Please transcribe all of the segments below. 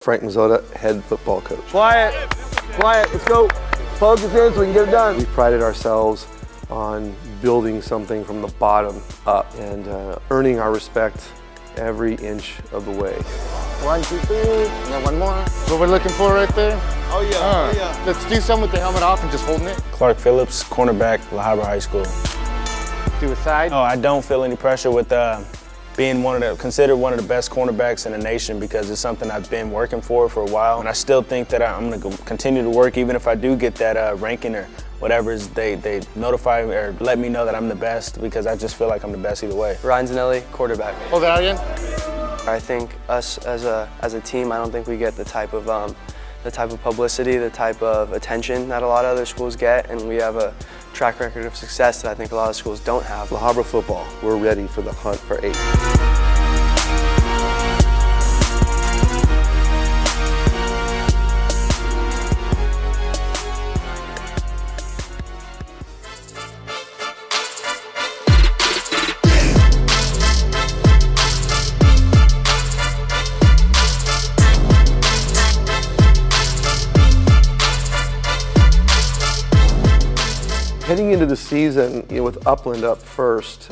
Frank Mazzota, head football coach. Quiet, let's go. Focus in so we can get it done. We prided ourselves on building something from the bottom up and earning our respect every inch of the way. 1, 2, 3, and then one more. What we're looking for right there? Oh yeah, Let's do some with the helmet off and just holding it. Clark Phillips, cornerback, Habra High School. Do a side. Oh, I don't feel any pressure with being considered one of the best cornerbacks in the nation, because it's something I've been working for a while, and I still think that I'm going to continue to work even if I do get that ranking or whatever. They notify me or let me know that I'm the best, because I just feel like I'm the best either way. Ryan Zanelli, quarterback. Hold that again. I think us as a team, I don't think we get the type of publicity, the type of attention that a lot of other schools get, and we have a track record of success that I think a lot of schools don't have. Habra football, we're ready for the hunt for 8. Heading into the season, with Upland up first,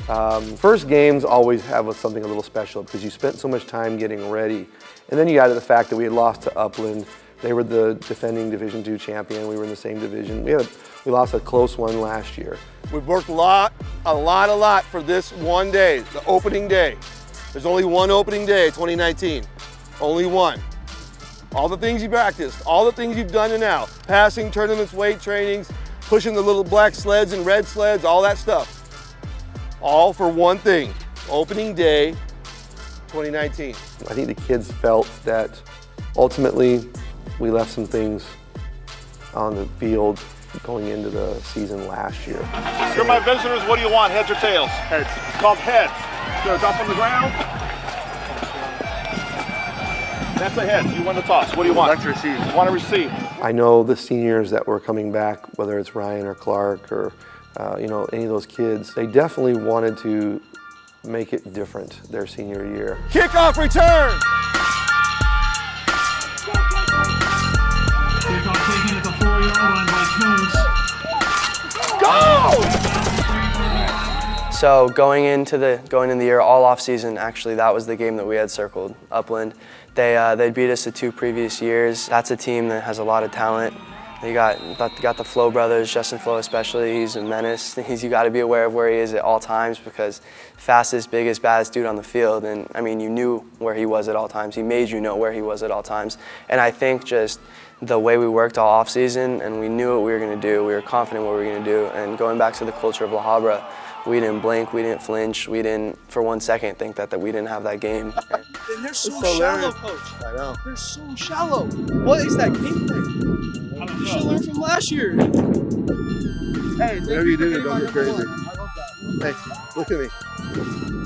first games always have something a little special because you spent so much time getting ready. And then you added the fact that we had lost to Upland. They were the defending Division II champion. We were in the same division. We lost a close one last year. We've worked a lot for this one day, the opening day. There's only one opening day, 2019. Only one. All the things you practiced, all the things you've done and now, passing, tournaments, weight trainings, pushing the little black sleds and red sleds, all that stuff. All for one thing, opening day 2019. I think the kids felt that ultimately we left some things on the field going into the season last year. You're my visitors, what do you want, heads or tails? Heads. It's called heads. So it's up on the ground. That's a head. You won the toss. What do you want? Let's receive. You want to receive. I know the seniors that were coming back, whether it's Ryan or Clark or any of those kids, they definitely wanted to make it different their senior year. Kickoff return! Kickoff taken at the 4-yard line by Coons. Go! So going into the year, all off season, actually that was the game that we had circled. Upland, they beat us the 2 previous years. That's a team that has a lot of talent. You got the Flo brothers, Justin Flo especially. He's a menace. You got to be aware of where he is at all times, because fastest, biggest, baddest dude on the field. And I mean, you knew where he was at all times. He made you know where he was at all times. And I think just the way we worked all off season, and we knew what we were going to do. We were confident what we were going to do. And going back to the culture of Habra, we didn't blink, we didn't flinch, we didn't for one second think that we didn't have that game. And they're so shallow, Coach. I know. They're so shallow. What is that game plan? You should learn from last year. Hey, whatever you do, don't get crazy. Hey, look at me.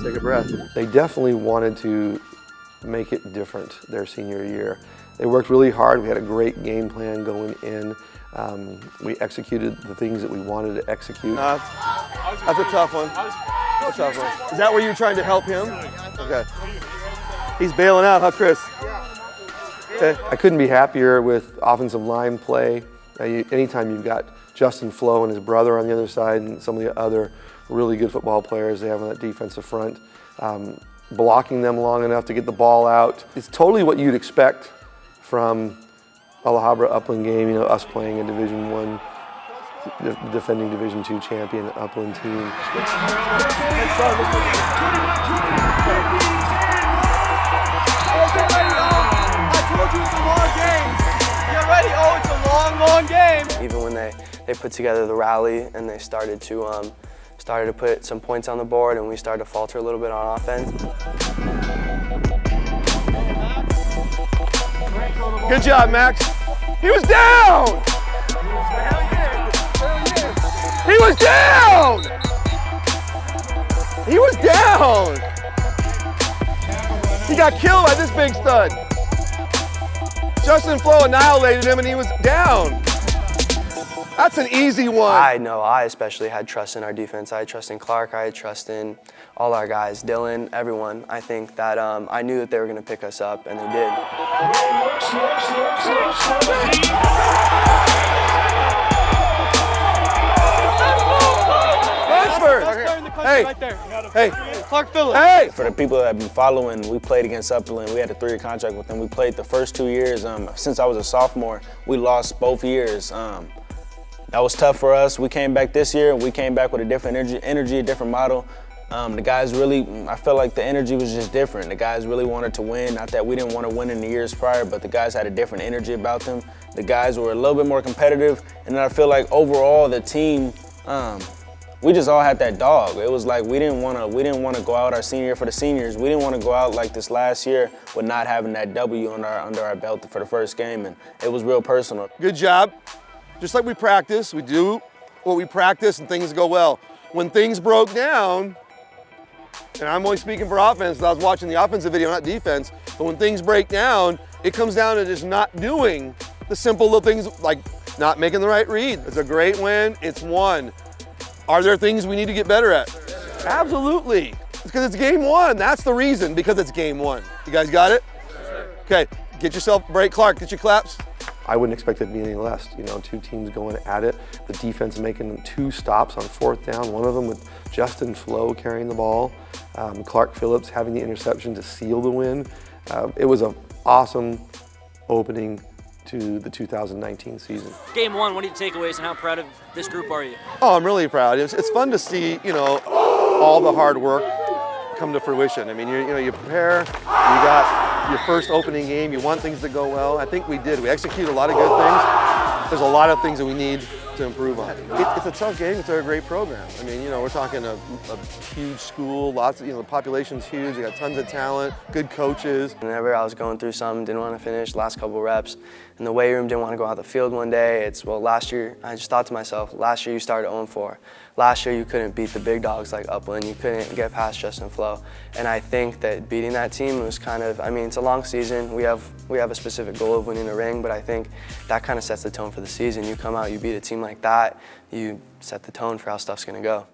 Take a breath. They definitely wanted to make it different their senior year. They worked really hard. We had a great game plan going in. We executed the things that we wanted to execute. That's a tough one. That's a tough one. Is that where you're trying to help him? Okay. He's bailing out, huh, Chris? Okay. I couldn't be happier with offensive line play. Anytime you've got Justin Flo and his brother on the other side and some of the other really good football players they have on that defensive front, blocking them long enough to get the ball out. It's totally what you'd expect from a Habra Upland game, us playing a Division I, defending Division II champion Upland team. Long game. Even when they put together the rally and they started to put some points on the board, and we started to falter a little bit on offense. Good job, Max. He was down! He was down! He was down! He got killed by this big stud. Justin Flo annihilated him and he was down. That's an easy one. I know I especially had trust in our defense. I had trust in Clark. I had trust in all our guys, Dylan, everyone. I think that I knew that they were going to pick us up, and they did. Hey, hey, Clark Phillips. hey! For the people that have been following, we played against Upland. We had a 3-year contract with them. We played the first 2 years. Since I was a sophomore, we lost both years. That was tough for us. We came back this year. We came back with a different energy, a different model. The guys really, I felt like the energy was just different. The guys really wanted to win. Not that we didn't want to win in the years prior, but the guys had a different energy about them. The guys were a little bit more competitive, and I feel like overall the team, we just all had that dog. It was like we didn't want to go out our senior year for the seniors. We didn't want to go out like this last year with not having that W under our belt for the first game, and it was real personal. Good job. Just like we practice, we do what we practice and things go well. When things broke down, and I'm only speaking for offense, I was watching the offensive video, not defense, but when things break down, it comes down to just not doing the simple little things like not making the right read. It's a great win, it's won. Are there things we need to get better at? Absolutely. It's because it's game one. That's the reason, because it's game one. You guys got it? Okay, get yourself a break. Clark, get your claps. I wouldn't expect it to be any less. You know, two teams going at it. The defense making 2 stops on 4th down, one of them with Justin Flo carrying the ball. Clark Phillips having the interception to seal the win. It was an awesome opening to the 2019 season. Game one, what are your takeaways and how proud of this group are you? Oh, I'm really proud. It's fun to see, you know, all the hard work come to fruition. I mean, you prepare, you got your first opening game, you want things to go well. I think we did. We executed a lot of good things. There's a lot of things that we need to improve on. It's a tough game. It's a great program. I mean, you know, we're talking a huge school, lots of, you know, the population's huge. You got tons of talent, good coaches. Whenever I was going through something, didn't want to finish, last couple reps, in the weight room, didn't want to go out the field one day. Last year, I just thought to myself, last year you started 0-4. Last year you couldn't beat the big dogs like Upland. You couldn't get past Justin Flo. And I think that beating that team was kind of, I mean, it's a long season. We have a specific goal of winning a ring, but I think that kind of sets the tone for the season. You come out, you beat a team like that, you set the tone for how stuff's gonna go.